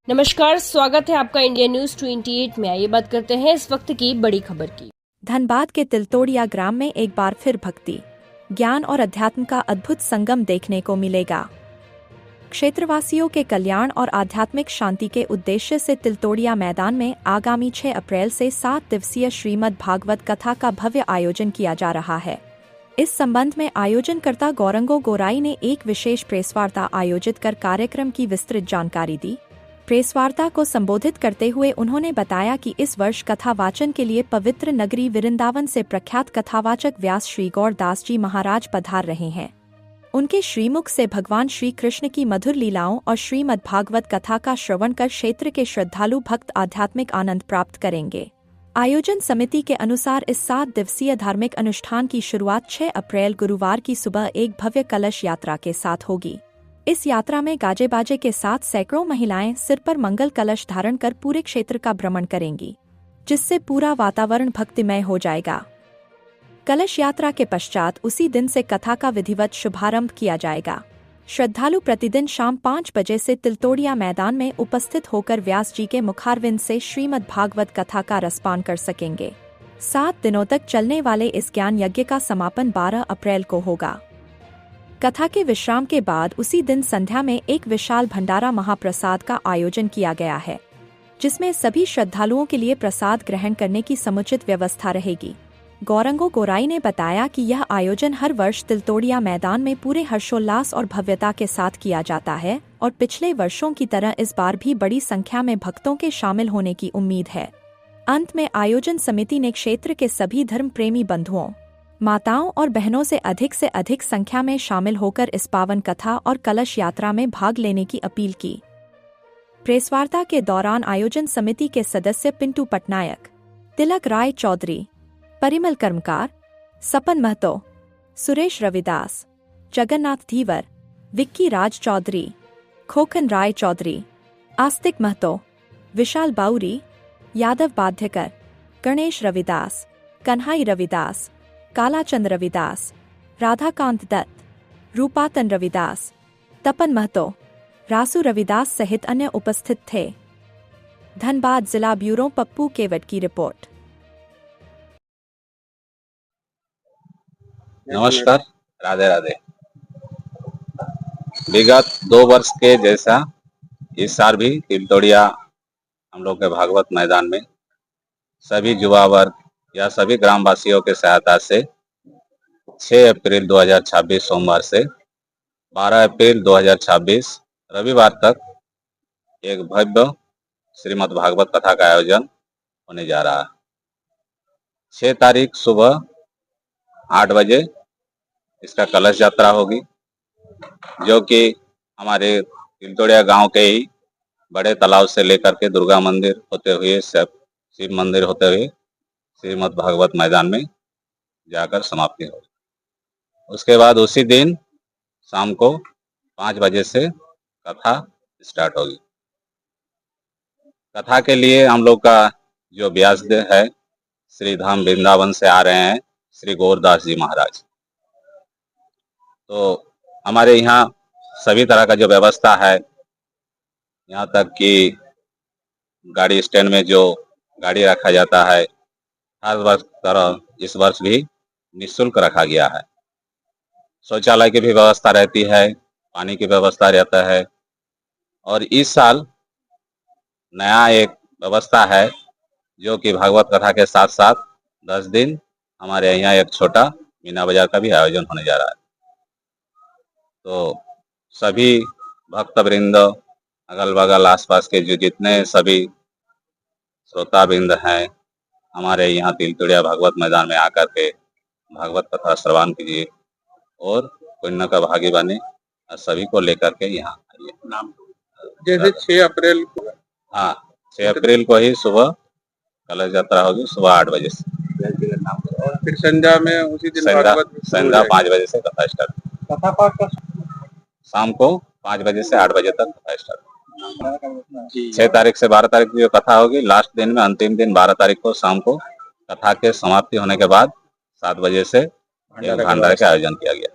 नमस्कार, स्वागत है आपका इंडिया न्यूज 28 में। आइए बात करते हैं इस वक्त की बड़ी खबर की। धनबाद के तिलतोड़िया ग्राम में एक बार फिर भक्ति, ज्ञान और अध्यात्म का अद्भुत संगम देखने को मिलेगा। क्षेत्रवासियों के कल्याण और आध्यात्मिक शांति के उद्देश्य से तिलतोड़िया मैदान में आगामी 6 अप्रैल से 7 दिवसीय श्रीमद् भागवत कथा का भव्य आयोजन किया जा रहा है। इस संबंध में आयोजनकर्ता गौरंगो गोराई ने एक विशेष प्रेसवार्ता आयोजित कर कार्यक्रम की विस्तृत जानकारी दी। प्रेसवार्ता को संबोधित करते हुए उन्होंने बताया कि इस वर्ष कथा वाचन के लिए पवित्र नगरी वृंदावन से प्रख्यात कथावाचक व्यास श्री गौरदास जी महाराज पधार रहे हैं। उनके श्रीमुख से भगवान श्री कृष्ण की मधुर लीलाओं और श्रीमद् भागवत कथा का श्रवण कर क्षेत्र के श्रद्धालु भक्त आध्यात्मिक आनंद प्राप्त करेंगे। आयोजन समिति के अनुसार इस 7 दिवसीय धार्मिक अनुष्ठान की शुरुआत 6 अप्रैल गुरुवार की सुबह एक भव्य कलश यात्रा के साथ होगी। इस यात्रा में गाजे बाजे के साथ सैकड़ों महिलाएं सिर पर मंगल कलश धारण कर पूरे क्षेत्र का भ्रमण करेंगी, जिससे पूरा वातावरण भक्तिमय हो जाएगा। कलश यात्रा के पश्चात उसी दिन से कथा का विधिवत शुभारंभ किया जाएगा। श्रद्धालु प्रतिदिन शाम 5 बजे से तिलतोड़िया मैदान में उपस्थित होकर व्यास जी के मुखारविंद से श्रीमद् भागवत कथा का रसपान कर सकेंगे। 7 दिनों तक चलने वाले इस ज्ञान यज्ञ का समापन 12 अप्रैल को होगा। कथा के विश्राम के बाद उसी दिन संध्या में एक विशाल भंडारा महाप्रसाद का आयोजन किया गया है, जिसमें सभी श्रद्धालुओं के लिए प्रसाद ग्रहण करने की समुचित व्यवस्था रहेगी। गौरंगो गोराई ने बताया कि यह आयोजन हर वर्ष तिलतोड़िया मैदान में पूरे हर्षोल्लास और भव्यता के साथ किया जाता है और पिछले वर्षों की तरह इस बार भी बड़ी संख्या में भक्तों के शामिल होने की उम्मीद है। अंत में आयोजन समिति ने क्षेत्र के सभी धर्म प्रेमी बंधुओं, माताओं और बहनों से अधिक संख्या में शामिल होकर इस पावन कथा और कलश यात्रा में भाग लेने की अपील की। प्रेसवार्ता के दौरान आयोजन समिति के सदस्य पिंटू पटनायक, तिलक राय चौधरी, परिमल कर्मकार, सपन महतो, सुरेश रविदास, जगन्नाथ धीवर, विक्की राज चौधरी, खोखन राय चौधरी, आस्तिक महतो, विशाल बाउरी, यादव बाध्यकर, गणेश रविदास, कन्हाई रविदास, कालाचंद रविदास, राधाकांत दत्त, रूपातन रविदास, तपन महतो, रासू रविदास सहित अन्य उपस्थित थे। धनबाद जिला ब्यूरो पप्पू केवट की रिपोर्ट। नमस्कार, राधे राधे। विगत 2 वर्ष के जैसा इस साल भी तिलतोड़िया हम लोग के भागवत मैदान में सभी युवा वर्ग या सभी ग्रामवासियों के सहायता से 6 अप्रैल 2026 सोमवार से 12 अप्रैल 2026 रविवार तक एक भव्य श्रीमद् भागवत कथा का आयोजन होने जा रहा है। 6 तारीख सुबह 8 बजे इसका कलश यात्रा होगी, जो कि हमारे तिलतोड़िया गांव के ही बड़े तालाब से लेकर के दुर्गा मंदिर होते हुए शिव मंदिर होते हुए श्रीमद् भागवत मैदान में जाकर समाप्ति होगी। उसके बाद उसी दिन शाम को 5 बजे से कथा स्टार्ट होगी। कथा के लिए हम लोग का जो व्यासदेव है, श्री धाम वृंदावन से आ रहे हैं श्री गौरदास जी महाराज। तो हमारे यहाँ सभी तरह का जो व्यवस्था है, यहाँ तक कि गाड़ी स्टैंड में जो गाड़ी रखा जाता है, हर वर्ष तरह इस वर्ष भी निःशुल्क रखा गया है। शौचालय की भी व्यवस्था रहती है, पानी की व्यवस्था रहता है। और इस साल नया एक व्यवस्था है, जो कि भागवत कथा के साथ साथ 10 दिन हमारे यहाँ एक छोटा मीना बाजार का भी आयोजन होने जा रहा है। तो सभी भक्तवृंद, अगल बगल आसपास के जो जितने सभी श्रोतावृंद हैं, हमारे यहाँ तिलतोड़िया भागवत मैदान में आकर के भागवत कथा श्रवण कीजिए और पुण्य का भागी बने और सभी को लेकर के यहाँ आइए। नाम जैसे 6 अप्रैल को, हाँ, 6 अप्रैल को ही सुबह कलश यात्रा होगी, सुबह 8 बजे से। और फिर संध्या में उसी दिन संध्या 5 बजे से कथा स्टार्ट। कथा पाठ का शाम को 5 बजे से 8 बजे तक कथा स्टार्ट। 6 तारीख से 12 तारीख की जो कथा होगी, लास्ट दिन में अंतिम दिन 12 तारीख को शाम को कथा के समाप्ति होने के बाद 7 बजे से भंडारे का आयोजन किया गया।